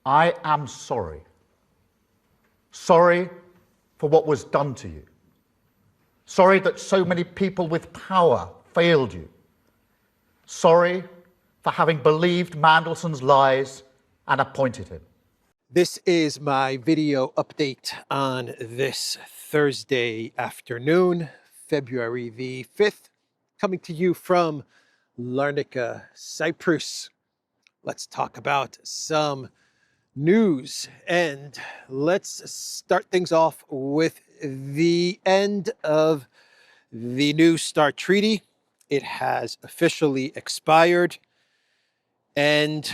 I am sorry. Sorry for what was done to you. Sorry that so many people with power failed you. Sorry for having believed Mandelson's lies and appointed him. This is my video update on this Thursday afternoon, February the 5th, coming to you from Larnaca, Cyprus. Let's talk about some news, and let's start things off with the end of the New START treaty. It has officially expired, and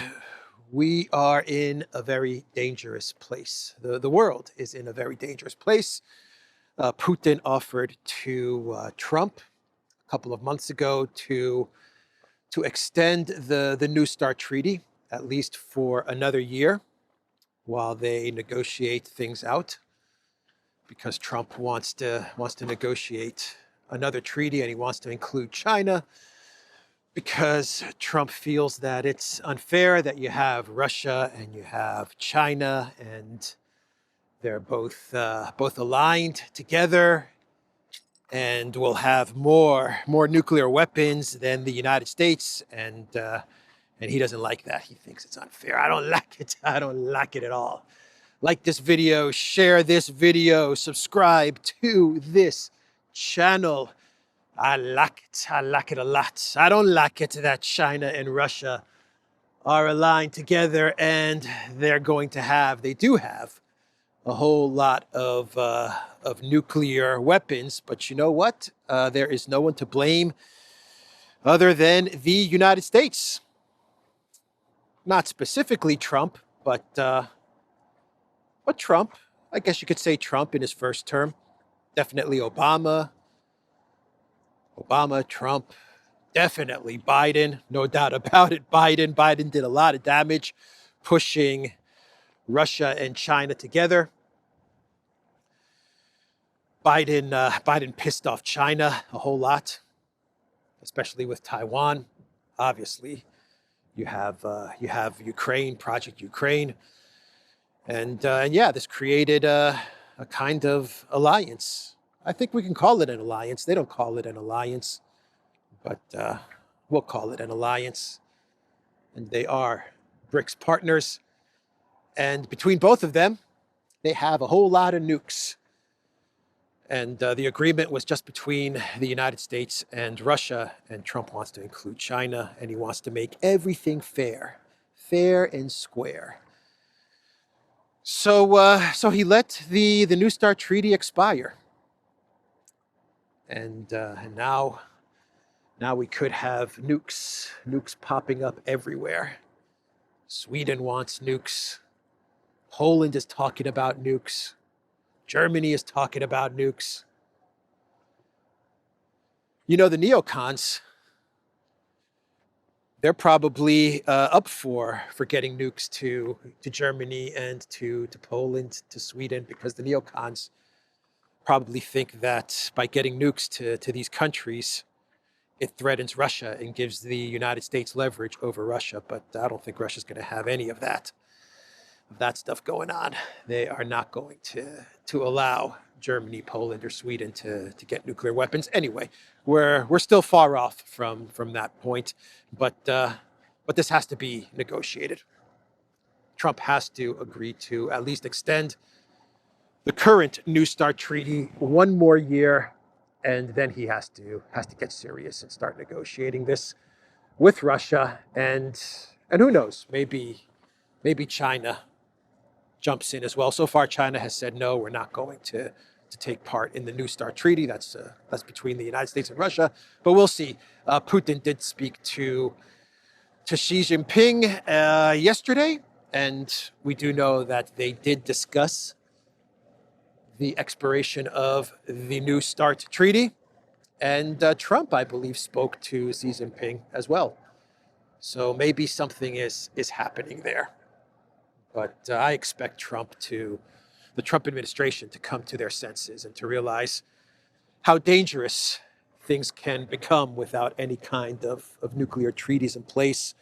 we are in a very dangerous place. The world is in a very dangerous place. Putin offered to Trump a couple of months ago to extend the New START treaty at least for another year while they negotiate things out, because Trump wants to negotiate another treaty, and he wants to include China, because Trump feels that it's unfair that you have Russia and you have China, and they're both aligned together and will have more nuclear weapons than the United States, and he doesn't like that. He thinks it's unfair. I don't like it. I don't like it at all. Like this video, share this video, subscribe to this channel. I like it. I like it a lot. I don't like it that China and Russia are aligned together, and they do have a whole lot of nuclear weapons. But you know what? There is no one to blame other than the United States. Not specifically Trump, but Trump. I guess you could say Trump in his first term. Definitely Obama, Trump, definitely Biden, no doubt about it. Biden did a lot of damage pushing Russia and China together. Biden pissed off China a whole lot, especially with Taiwan. Obviously, you have Ukraine, Project Ukraine, and yeah, this created a kind of alliance. I think we can call it an alliance. They don't call it an alliance, but we'll call it an alliance. And they are BRICS partners. And between both of them, they have a whole lot of nukes. And the agreement was just between the United States and Russia. And Trump wants to include China, and he wants to make everything fair and square. So he let the New START treaty expire. And now we could have nukes popping up everywhere. Sweden wants nukes. Poland is talking about nukes. Germany is talking about nukes. You know, the neocons, they're probably up for getting nukes to Germany and to Poland, to Sweden, because the neocons probably think that by getting nukes to these countries, it threatens Russia and gives the United States leverage over Russia. But I don't think Russia's going to have any of that stuff going on. They are not going to allow Germany, Poland, or Sweden to get nuclear weapons. Anyway, we're still far off from that point, but this has to be negotiated. Trump has to agree to at least extend the current New START treaty one more year, and then he has to get serious and start negotiating this with Russia, and who knows, maybe China jumps in as well. So far, China has said no, we're not going to take part in the New START treaty. That's between the United States and Russia, but we'll see. Putin did speak to Xi Jinping yesterday, and we do know that they did discuss the expiration of the New START treaty. And Trump, I believe, spoke to Xi Jinping as well. So maybe something is happening there. But I expect the Trump administration to come to their senses and to realize how dangerous things can become without any kind of nuclear treaties in place.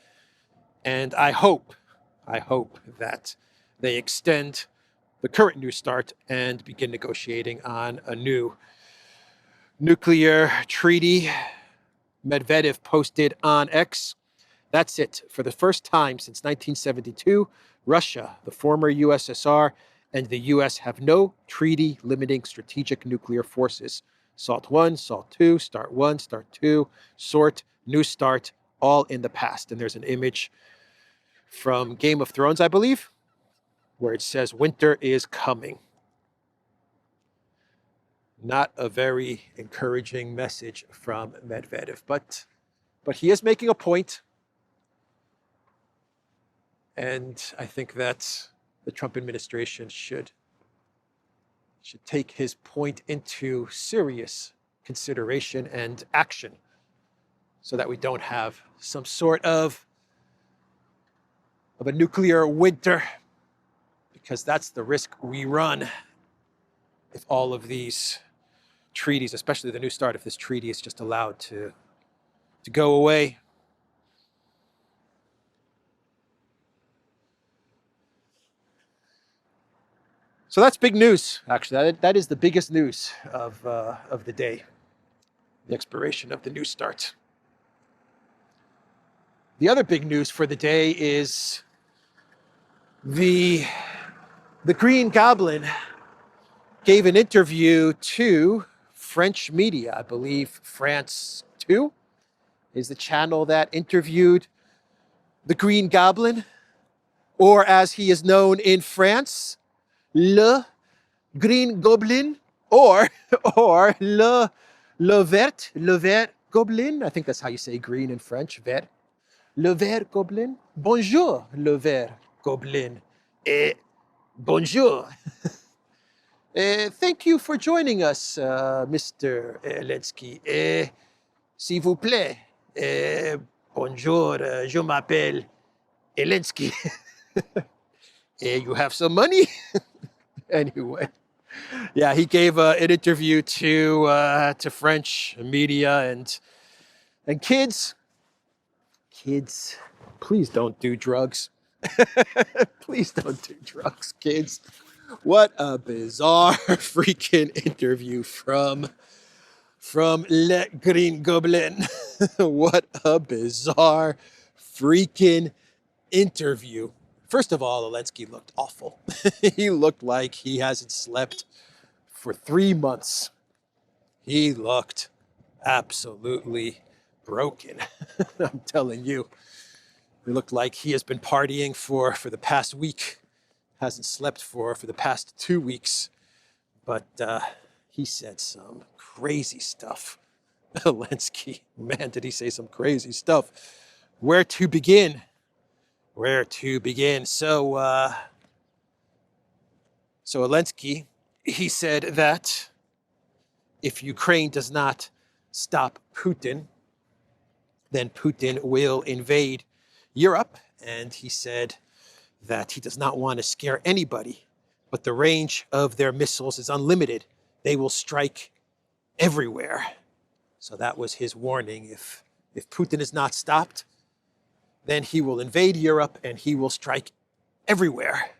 And I hope that they extend the current New START and begin negotiating on a new nuclear treaty. Medvedev posted on X, "That's it. For the first time since 1972, Russia, the former USSR, and the US have no treaty limiting strategic nuclear forces. SALT 1, SALT 2, START 1, START 2, SORT, New START, all in the past." And there's an image from Game of Thrones, I believe, where it says winter is coming. Not a very encouraging message from Medvedev, but he is making a point. And I think that the Trump administration should take his point into serious consideration and action so that we don't have some sort of a nuclear winter, because that's the risk we run if all of these treaties, especially the New START, if this treaty is just allowed to go away. So that's big news, actually. That is the biggest news of the day, the expiration of the New START. The other big news for the day is the Green Goblin gave an interview to French media. I believe France 2 is the channel that interviewed the Green Goblin, or as he is known in France, Le Green Goblin, or Le Vert Goblin. I think that's how you say green in French, vert. Le Vert Goblin. Bonjour, Le Vert Goblin. Bonjour. Thank you for joining us, Mr. Zelensky. S'il vous plaît. Bonjour, je m'appelle Zelensky. You have some money? Anyway. Yeah, he gave an interview to French media and kids. Kids, please don't do drugs. Please don't do drugs, kids. What a bizarre freaking interview from Le Green Goblin. What a bizarre freaking interview. First of all, Zelensky looked awful. He looked like he hasn't slept for 3 months. He looked absolutely broken. I'm telling you. He looked like he has been partying for the past week. Hasn't slept for the past 2 weeks. But he said some crazy stuff. Zelensky, man, did he say some crazy stuff. Where to begin? Where to begin? So Zelensky, he said that if Ukraine does not stop Putin, then Putin will invade Europe. And he said that he does not want to scare anybody, but the range of their missiles is unlimited. They will strike everywhere. So that was his warning. If Putin is not stopped, then he will invade Europe and he will strike everywhere.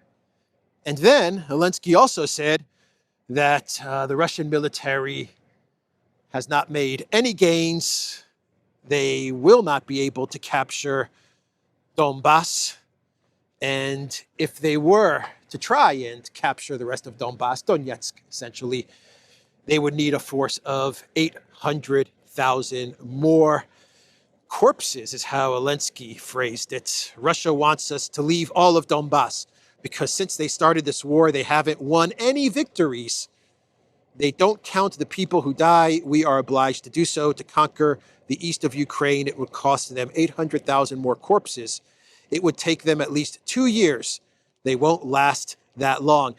And then Zelensky also said that the Russian military has not made any gains. They will not be able to capture Donbass. And if they were to try and capture the rest of Donbass, Donetsk essentially, they would need a force of 800,000 more corpses, is how Zelensky phrased it. Russia wants us to leave all of Donbass because since they started this war, they haven't won any victories. They don't count the people who die. We are obliged to do so. To conquer the east of Ukraine, it would cost them 800,000 more corpses. It would take them at least 2 years. They won't last that long.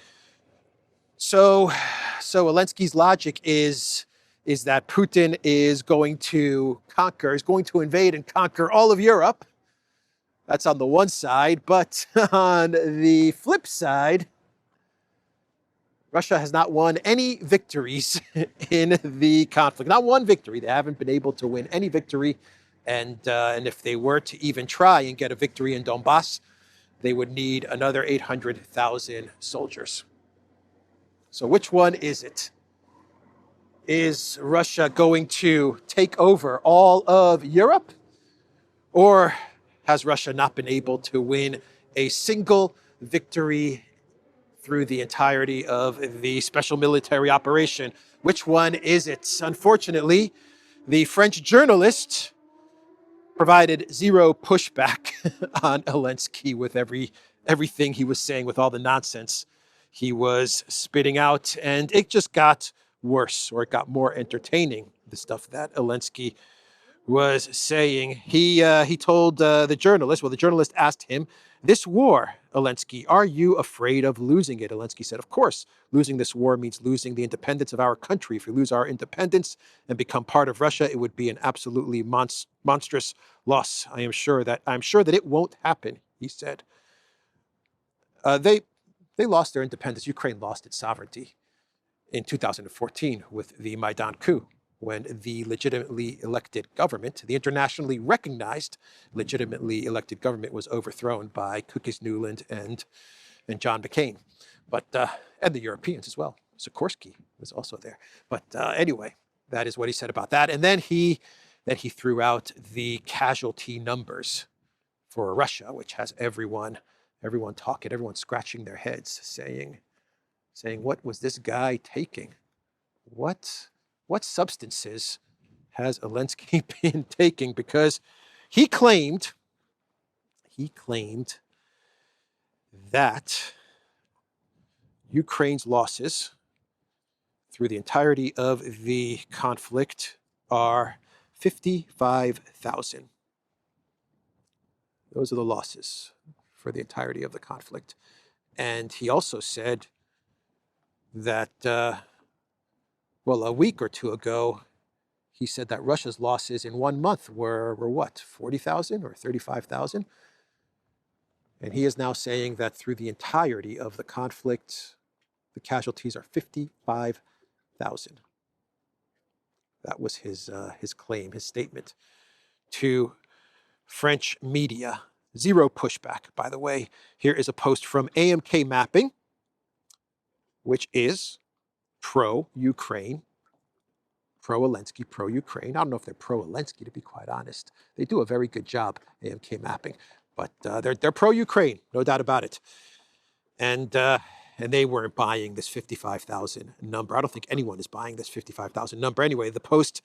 So Zelensky's logic is that Putin is going to invade and conquer all of Europe. That's on the one side. But on the flip side, Russia has not won any victories in the conflict. Not one victory. They haven't been able to win any victory. And if they were to even try and get a victory in Donbass, they would need another 800,000 soldiers. So which one is it? Is Russia going to take over all of Europe? Or has Russia not been able to win a single victory through the entirety of the special military operation? Which one is it? Unfortunately, the French journalist provided zero pushback on Zelensky with everything he was saying, with all the nonsense he was spitting out. And it just got worse, or it got more entertaining, the stuff that Zelensky was saying. He told the journalist, well, the journalist asked him, this war, Zelensky, are you afraid of losing it? Zelensky said, of course, losing this war means losing the independence of our country. If we lose our independence and become part of Russia, it would be an absolutely monstrous loss. I'm sure that it won't happen, he said. They lost their independence. Ukraine lost its sovereignty in 2014 with the Maidan coup, when the legitimately elected government, the internationally recognized legitimately elected government, was overthrown by Kukis Nuland and John McCain, and the Europeans as well. Sikorsky was also there. But anyway, that is what he said about that. And then he threw out the casualty numbers for Russia, which has everyone talking, everyone scratching their heads, saying, what was this guy taking? What substances has Zelensky been taking? Because he claimed that Ukraine's losses through the entirety of the conflict are 55,000. Those are the losses for the entirety of the conflict. And he also said that, a week or two ago, he said that Russia's losses in 1 month were what, 40,000 or 35,000? And he is now saying that through the entirety of the conflict, the casualties are 55,000. That was his claim, his statement to French media. Zero pushback, by the way. Here is a post from AMK Mapping, which is pro-Ukraine, pro-Zelensky, pro-Ukraine. I don't know if they're pro-Zelensky, to be quite honest. They do a very good job, AMK Mapping. But they're pro-Ukraine, no doubt about it. And they weren't buying this 55,000 number. I don't think anyone is buying this 55,000 number. Anyway, the post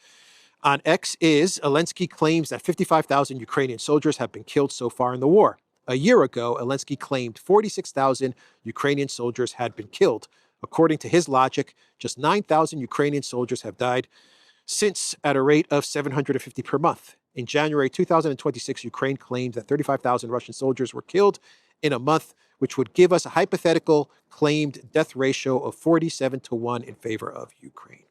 on X is, Zelensky claims that 55,000 Ukrainian soldiers have been killed so far in the war. A year ago, Zelensky claimed 46,000 Ukrainian soldiers had been killed. According to his logic, just 9,000 Ukrainian soldiers have died since, at a rate of 750 per month. In January 2026, Ukraine claimed that 35,000 Russian soldiers were killed in a month, which would give us a hypothetical claimed death ratio of 47-1 in favor of Ukraine.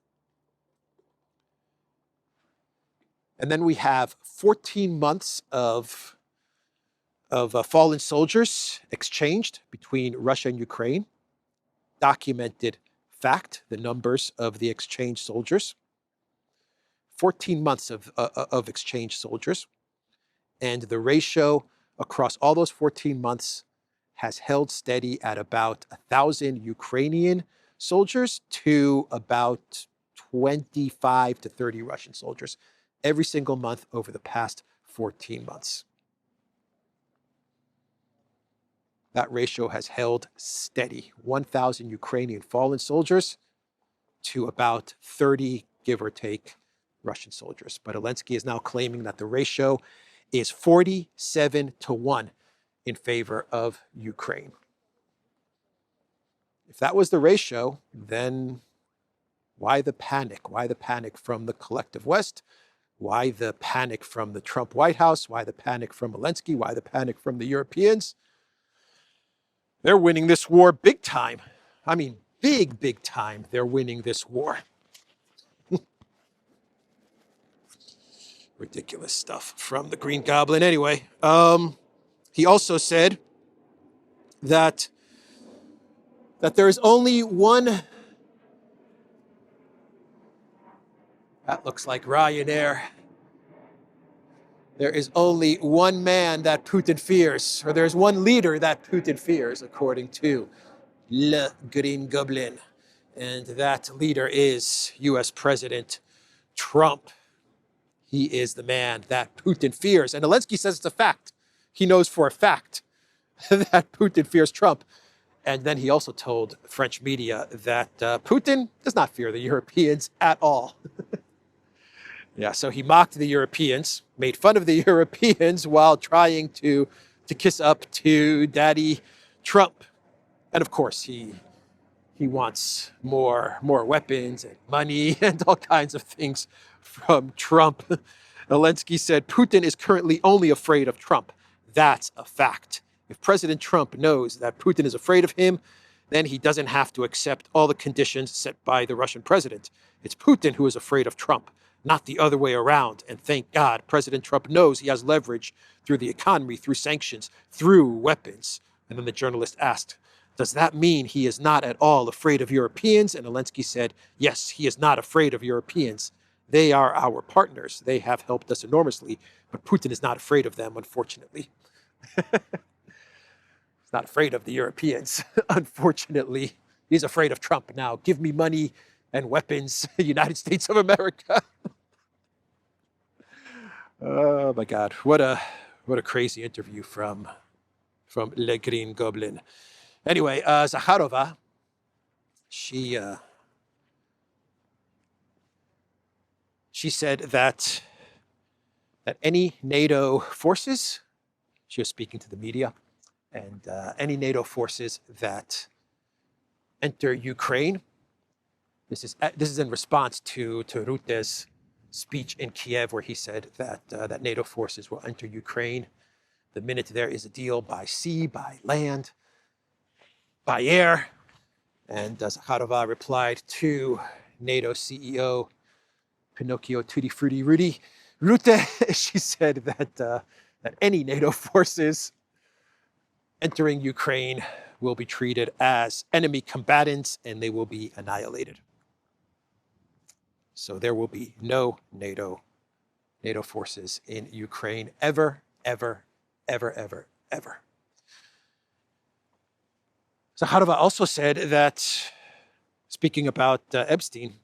And then we have 14 months of fallen soldiers exchanged between Russia and Ukraine. Documented fact, the numbers of the exchanged soldiers. 14 months of exchanged soldiers. And the ratio across all those 14 months has held steady at about 1,000 Ukrainian soldiers to about 25 to 30 Russian soldiers every single month over the past 14 months. That ratio has held steady. 1,000 Ukrainian fallen soldiers to about 30, give or take, Russian soldiers. But Zelensky is now claiming that the ratio is 47-1 in favor of Ukraine. If that was the ratio, then why the panic? Why the panic from the collective West? Why the panic from the Trump White House? Why the panic from Zelensky? Why the panic from the Europeans? They're winning this war big time. I mean, big time. They're winning this war. Ridiculous stuff from the Green Goblin. Anyway, he also said that there is only one. That looks like Ryanair. There is only one man that Putin fears, or there's one leader that Putin fears, according to Le Green Goblin. And that leader is US President Trump. He is the man that Putin fears. And Zelensky says it's a fact. He knows for a fact that Putin fears Trump. And then he also told French media that Putin does not fear the Europeans at all. Yeah, so he mocked the Europeans, made fun of the Europeans while trying to kiss up to Daddy Trump. And of course, he wants more weapons and money and all kinds of things from Trump. Zelensky said Putin is currently only afraid of Trump. That's a fact. If President Trump knows that Putin is afraid of him, then he doesn't have to accept all the conditions set by the Russian president. It's Putin who is afraid of Trump, not the other way around. And thank God, President Trump knows he has leverage through the economy, through sanctions, through weapons. And then the journalist asked, does that mean he is not at all afraid of Europeans? And Zelensky said, yes, he is not afraid of Europeans. They are our partners. They have helped us enormously, but Putin is not afraid of them, unfortunately. He's not afraid of the Europeans, unfortunately. He's afraid of Trump now. Give me money and weapons, United States of America. Oh my God, what a crazy interview from Le Green Goblin. Anyway, Zaharova, she said that any NATO forces, she was speaking to the media, and any NATO forces that enter Ukraine, this is in response to Rutte's speech in Kiev, where he said that NATO forces will enter Ukraine the minute there is a deal by sea, by land, by air. And Zaharova replied to NATO CEO Pinocchio Tutti Frutti Rutte. She said that any NATO forces entering Ukraine will be treated as enemy combatants and they will be annihilated. So there will be no NATO forces in Ukraine ever, ever, ever, ever, ever. Zaharova also said that, speaking about Epstein,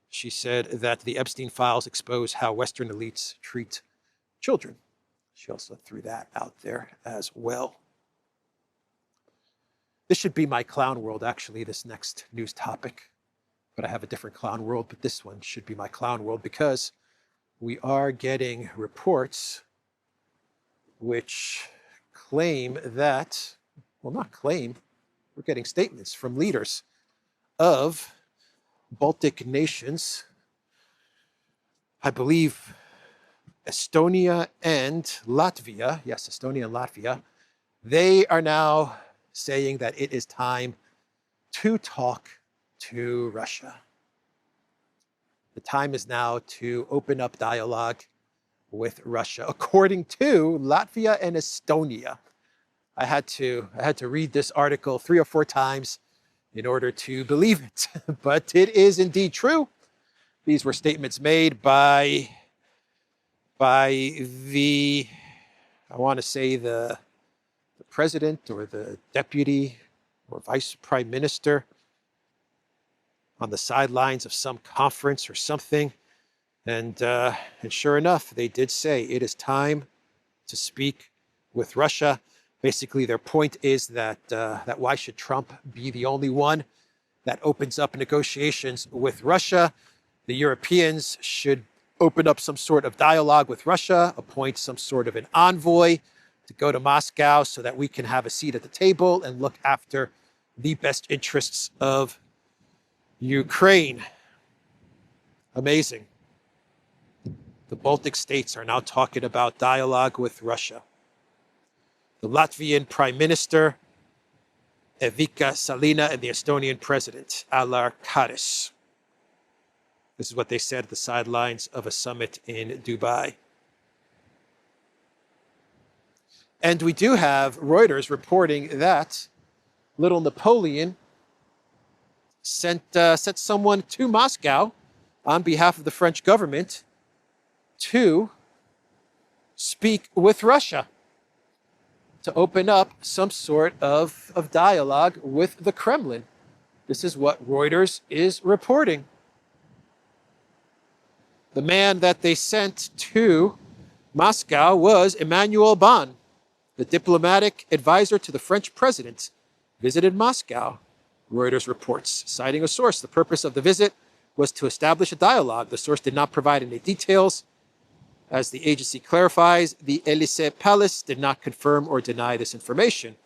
she said that the Epstein files expose how Western elites treat children. She also threw that out there as well. This should be my clown world, actually, this next news topic. But I have a different clown world, but this one should be my clown world because we are getting reports which claim that, well, not claim, we're getting statements from leaders of Baltic nations, I believe Estonia and Latvia, yes, Estonia and Latvia, they are now saying that it is time to talk to Russia. The time is now to open up dialogue with Russia, according to Latvia and Estonia. I had to read this article 3 or 4 times in order to believe it, but it is indeed true. These were statements made by the, I want to say the president or the deputy or vice prime minister on the sidelines of some conference or something. And sure enough, they did say it is time to speak with Russia. Basically, their point is that why should Trump be the only one that opens up negotiations with Russia? The Europeans should open up some sort of dialogue with Russia, appoint some sort of an envoy to go to Moscow so that we can have a seat at the table and look after the best interests of Ukraine. Amazing. The Baltic states are now talking about dialogue with Russia. The Latvian Prime Minister, Evika Salina, and the Estonian President, Larnaca. This is what they said at the sidelines of a summit in Dubai. And we do have Reuters reporting that little Napoleon sent someone to Moscow on behalf of the French government to speak with Russia to open up some sort of dialogue with the Kremlin. This is what Reuters is reporting. The man that they sent to Moscow was Emmanuel Bon, the diplomatic advisor to the French president, visited Moscow, Reuters reports, citing a source. The purpose of the visit was to establish a dialogue. The source did not provide any details. As the agency clarifies, the Elysee Palace did not confirm or deny this information.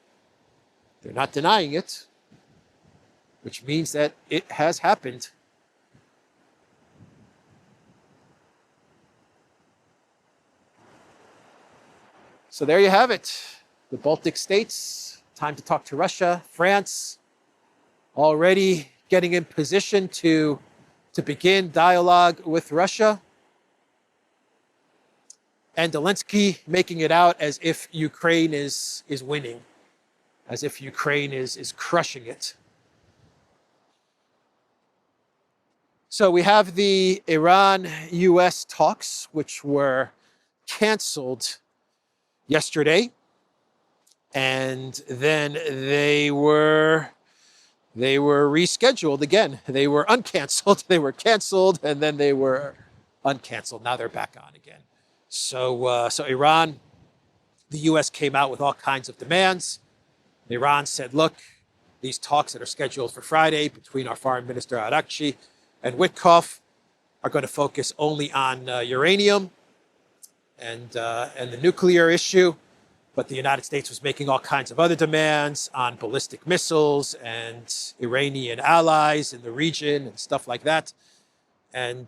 They're not denying it, which means that it has happened. So there you have it. The Baltic states, time to talk to Russia. France, already getting in position to begin dialogue with Russia. And Zelensky making it out as if Ukraine is winning, as if Ukraine is crushing it. So we have the Iran-US talks, which were canceled yesterday, and then they were rescheduled again. They were uncanceled. They were canceled, and then they were uncanceled. Now they're back on again. So Iran, the U.S. came out with all kinds of demands. Iran said, look, these talks that are scheduled for Friday between our foreign minister Arakchi and Witkoff are going to focus only on uranium and the nuclear issue. But the United States was making all kinds of other demands on ballistic missiles and Iranian allies in the region and stuff like that. And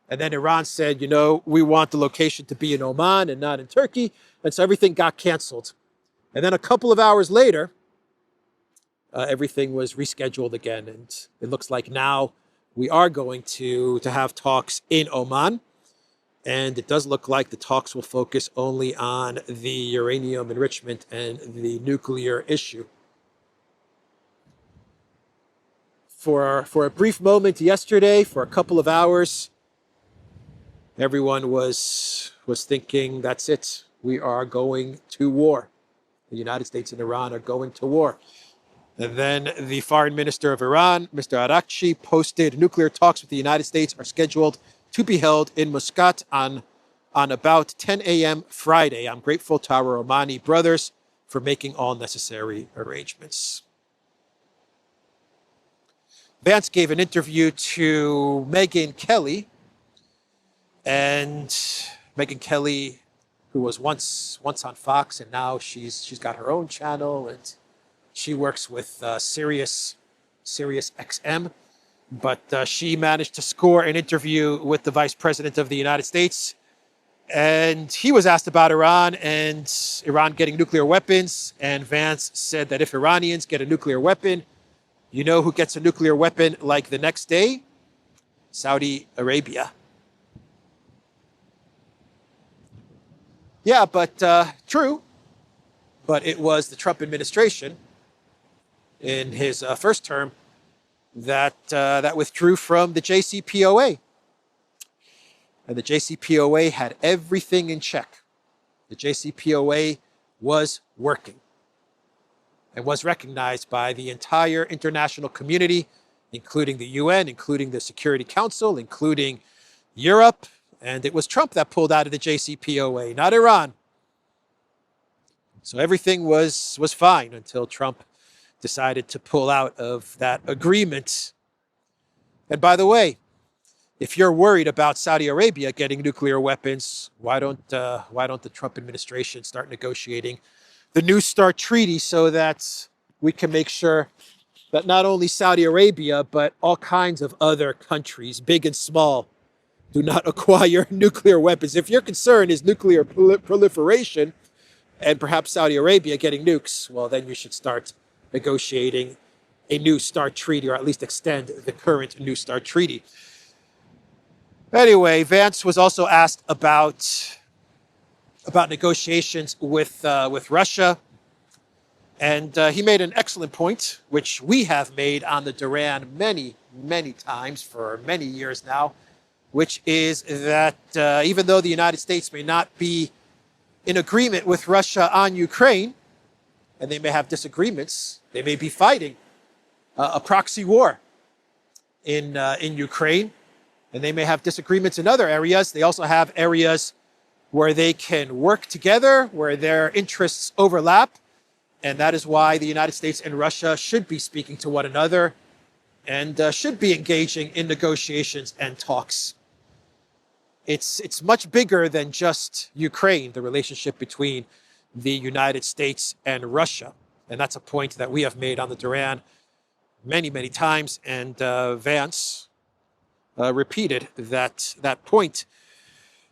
then Iran said, you know, we want the location to be in Oman and not in Turkey. And so everything got canceled. And then a couple of hours later, everything was rescheduled again. And it looks like now we are going to have talks in Oman. And it does look like the talks will focus only on the uranium enrichment and the nuclear issue. For a brief moment yesterday, for a couple of hours, everyone was thinking, that's it. We are going to war. The United States and Iran are going to war. And then the foreign minister of Iran, Mr. Arakchi, posted nuclear talks with the United States are scheduled to be held in Muscat on about 10 a.m. Friday. I'm grateful to our Omani brothers for making all necessary arrangements. Vance gave an interview to Megyn Kelly, and Megyn Kelly, who was once on Fox, and now she's got her own channel, and she works with Sirius XM. But she managed to score an interview with the Vice President of the United States. And he was asked about Iran and Iran getting nuclear weapons. And Vance said that if Iranians get a nuclear weapon, you know who gets a nuclear weapon like the next day? Saudi Arabia. Yeah, but true. But it was the Trump administration in his first term that withdrew from the JCPOA. And the JCPOA had everything in check. The JCPOA was working and was recognized by the entire international community, including the UN, including the Security Council, including Europe. And it was Trump that pulled out of the JCPOA, not Iran. So everything was fine until Trump decided to pull out of that agreement. And by the way, if you're worried about Saudi Arabia getting nuclear weapons, why don't the Trump administration start negotiating the New START treaty so that we can make sure that not only Saudi Arabia, but all kinds of other countries, big and small, do not acquire nuclear weapons. If your concern is nuclear proliferation and perhaps Saudi Arabia getting nukes, well, then you should start negotiating a New START treaty, or at least extend the current New START treaty. Anyway, Vance was also asked about negotiations with Russia, and he made an excellent point, which we have made on the Duran many, many times for many years now. which is that even though the United States may not be in agreement with Russia on Ukraine, and they may have disagreements, they may be fighting a proxy war in Ukraine, and they may have disagreements in other areas. They also have areas where they can work together, where their interests overlap, and that is why the United States and Russia should be speaking to one another and should be engaging in negotiations and talks. It's much bigger than just Ukraine, the relationship between the United States and Russia. And that's a point that we have made on the Duran many, many times. And Vance repeated that point.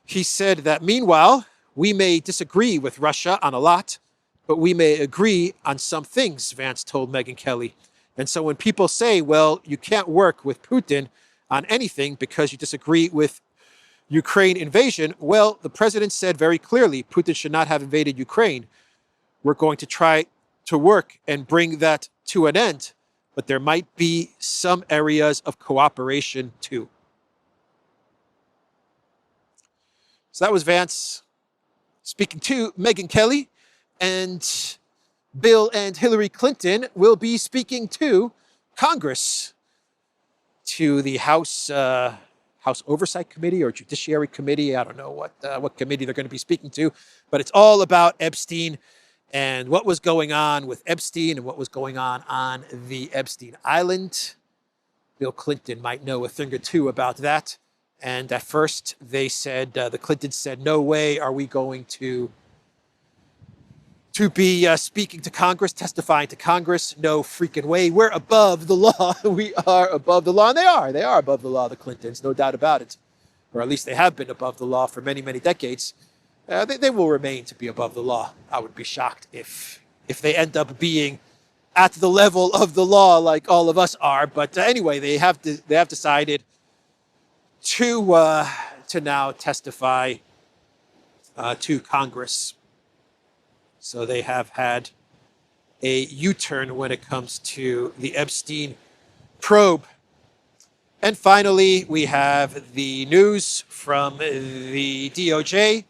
He said that meanwhile, we may disagree with Russia on a lot, but we may agree on some things, Vance told Megyn Kelly. And so when people say, well, you can't work with Putin on anything because you disagree with Ukraine invasion, well, the president said very clearly, Putin should not have invaded Ukraine. We're going to try to work and bring that to an end, but there might be some areas of cooperation too. So that was Vance speaking to Megyn Kelly, and Bill and Hillary Clinton will be speaking to Congress, to the House Oversight Committee or Judiciary Committee. I don't know what committee they're going to be speaking to, but it's all about Epstein and what was going on with Epstein and what was going on the Epstein Island. Bill Clinton might know a thing or two about that. And at first they said, the Clintons said, no way are we going to be speaking to Congress, testifying to Congress. No freaking way. We're above the law. We are above the law. And they are. They are above the law, the Clintons, no doubt about it. Or at least they have been above the law for many, many decades. They will remain to be above the law. I would be shocked if they end up being at the level of the law like all of us are. But anyway, they have decided to now testify to Congress. So they have had a U-turn when it comes to the Epstein probe. And finally, we have the news from the DOJ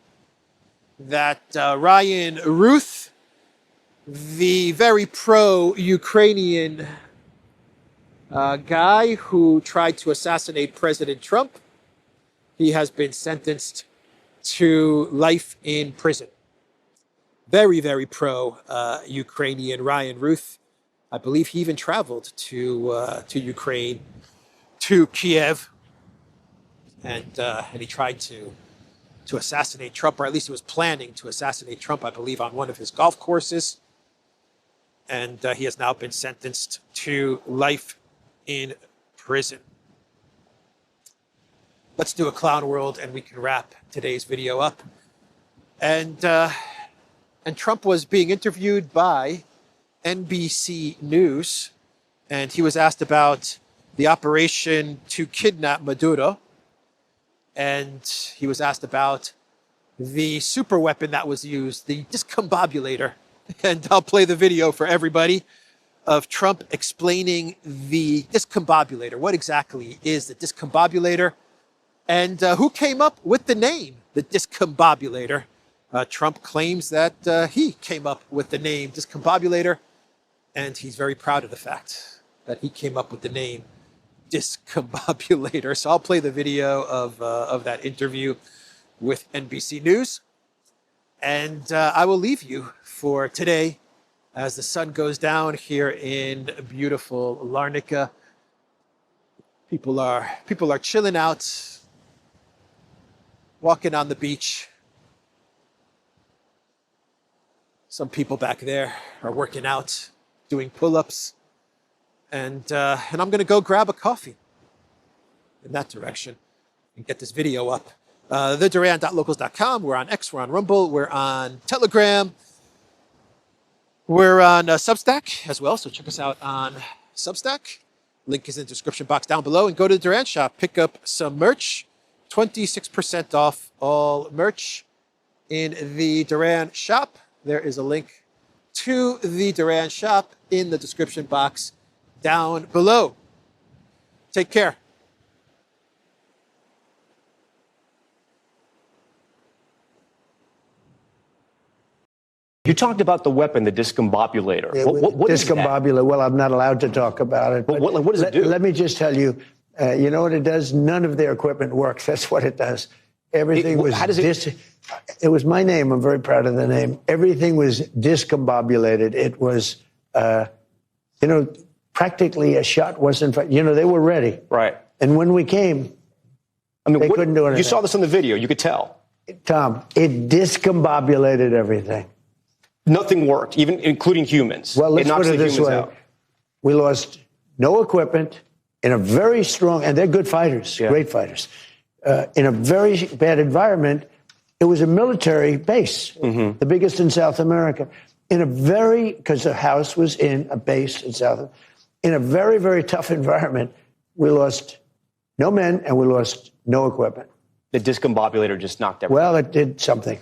that Ryan Ruth, the very pro-Ukrainian guy who tried to assassinate President Trump, he has been sentenced to life in prison. Very, very pro-Ukrainian Ryan Ruth. I believe he even traveled to Ukraine, to Kiev, and he tried to assassinate Trump, or at least he was planning to assassinate Trump, I believe, on one of his golf courses. And he has now been sentenced to life in prison. Let's do a clown world and we can wrap today's video up. And Trump was being interviewed by NBC News, and he was asked about the operation to kidnap Maduro. And he was asked about the super weapon that was used, the Discombobulator. And I'll play the video for everybody of Trump explaining the Discombobulator. What exactly is the Discombobulator? And who came up with the name, the Discombobulator? Trump claims that he came up with the name Discombobulator, and he's very proud of the fact that he came up with the name Discombobulator. So I'll play the video of that interview with NBC News. And I will leave you for today as the sun goes down here in beautiful Larnaca. People are chilling out, walking on the beach. Some people back there are working out, doing pull-ups. And I'm going to go grab a coffee in that direction and get this video up. TheDuran.locals.com. We're on X, we're on Rumble, we're on Telegram. We're on Substack as well, so check us out on Substack. Link is in the description box down below. And go to the Duran shop, pick up some merch. 26% off all merch in the Duran shop. There is a link to the Duran shop in the description box down below. Take care. You talked about the weapon, the discombobulator. Yeah, what is that? Discombobulator. Well, I'm not allowed to talk about it. But what does it do? Let me just tell you, you know what it does? None of their equipment works. That's what it does. Everything was... How does it... It was my name. I'm very proud of the name. Everything was discombobulated. It was, you know, practically a shot wasn't... You know, they were ready. Right. And when we came, they couldn't do anything. You saw this on the video. You could tell. Tom, it discombobulated everything. Nothing worked, even including humans. Well, let's put it this way. Out. We lost no equipment in a very strong, and they're good fighters, great fighters. In a very bad environment, it was a military base, the biggest in South America. Because the house was in a base in in a very, very tough environment, we lost no men and we lost no equipment. The discombobulator just knocked everything. Well, it did something.